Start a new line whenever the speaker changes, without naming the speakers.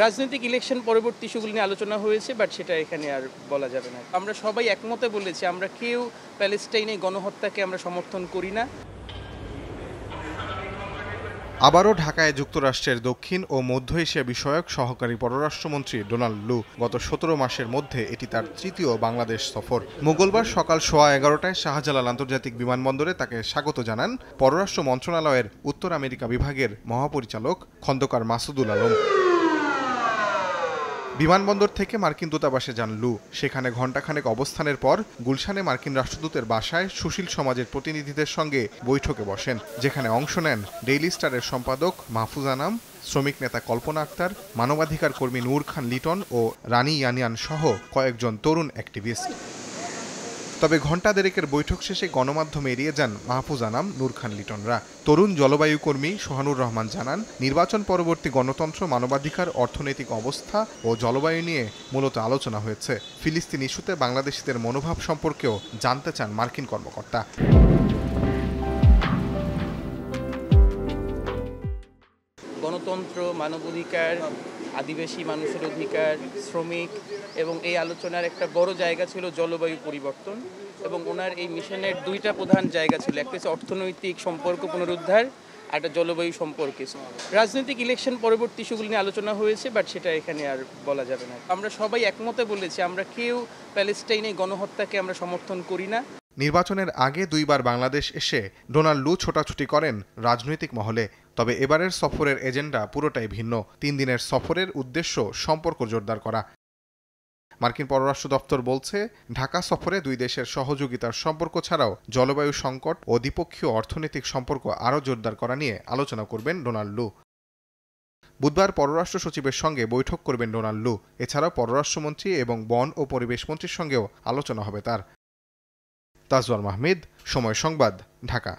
রাজনৈতিক ইলেকশন পরবর্তী ইস্যুগুলো নিয়ে আলোচনা হয়েছে, বাট সেটা এখানে আর বলা যাবে না। আমরা সবাই একমতে বলেছি আমরা কেউ প্যালেস্টাইনে গণহত্যাকে আমরা সমর্থন করি না।
আবারও ঢাকায় যুক্তরাষ্ট্রের দক্ষিণ ও মধ্য এশিয়া বিষয়ক সহকারী পররাষ্ট্রমন্ত্রী ডোনাল্ড লু গত ১৭ মাসের মধ্যে এটি তার তৃতীয় বাংলাদেশ সফর। মঙ্গলবার সকাল 11:15টায় শাহজালাল আন্তর্জাতিক বিমানবন্দরে তাকে স্বাগত জানান পররাষ্ট্র মন্ত্রণালয়ের উত্তর আমেরিকা বিভাগের মহাপরিচালক খন্দকার মাসুদুল আলম। বিমানবন্দর থেকে মার্কিন দূতাবাসে যান লু। সেখানে ঘণ্টাখানেক অবস্থানের পর গুলশানে মার্কিন রাষ্ট্রদূতের বাসায় সুশীল সমাজের প্রতিনিধিদের সঙ্গে বৈঠকে বসেন, যেখানে অংশ নেন ডেইলি স্টারের সম্পাদক মাহফুজ আনাম, শ্রমিক নেতা কল্পনা আক্তার, মানবাধিকার কর্মী নূর খান লিটন ও রানী ইয়ানিয়ান সহ কয়েকজন তরুণ অ্যাক্টিভিস্ট। তবে ঘণ্টা দেড়েকের বৈঠক শেষে গণমাধ্যমে এড়িয়ে যান মাহফুজ আনাম, নূর খান লিটনরা। তরুণ জলবায়ু কর্মী সোহানুর রহমান জানান, নির্বাচন পরবর্তী গণতন্ত্র, মানবাধিকার, অর্থনৈতিক অবস্থা ও জলবায়ু নিয়ে মূলত আলোচনা হয়েছে। ফিলিস্তিন ইস্যুতে বাংলাদেশিদের মনোভাব সম্পর্কেও জানতে চান মার্কিন কর্মকর্তা।
গণতন্ত্র, মানবাধিকার, আদিবাসী মানুষের অধিকার, শ্রমিক এবং এই আলোচনার একটা বড় জায়গা ছিল জলবায়ু পরিবর্তন, এবং ওনার এই মিশনের দুইটা প্রধান জায়গা ছিল, একটা হচ্ছে অর্থনৈতিক সম্পর্ক পুনরুদ্ধার, একটা জলবায়ু সম্পর্কে। রাজনৈতিক ইলেকশন পরবর্তী ইস্যুগুলো নিয়ে আলোচনা হয়েছে, বাট সেটা এখানে আর বলা যাবে না। আমরা সবাই একমতে বলেছি আমরা কেউ প্যালেস্টাইনে গণহত্যাকে আমরা সমর্থন করি না।
নির্বাচনের আগে দুইবার বাংলাদেশ এসে ডোনাল্ড লু ছোটাছুটি করেন রাজনৈতিক মহলে। তবে এবারের সফরের এজেন্ডা পুরোটাই ভিন্ন। ৩ দিনের সফরের উদ্দেশ্য সম্পর্ক জোরদার করা। মার্কিন পররাষ্ট্র দপ্তর বলছে, ঢাকা সফরে দুই দেশের সহযোগিতার সম্পর্ক ছাড়াও জলবায়ু সংকট ও দ্বিপক্ষীয় অর্থনৈতিক সম্পর্ক আরও জোরদার করা নিয়ে আলোচনা করবেন ডোনাল্ড লু। বুধবার পররাষ্ট্র সচিবের সঙ্গে বৈঠক করবেন ডোনাল্ড লু। এছাড়াও পররাষ্ট্রমন্ত্রী এবং বন ও পরিবেশ মন্ত্রীর সঙ্গেও আলোচনা হবে তার। তাজওয়ার মাহমুদ, সময় সংবাদ, ঢাকা।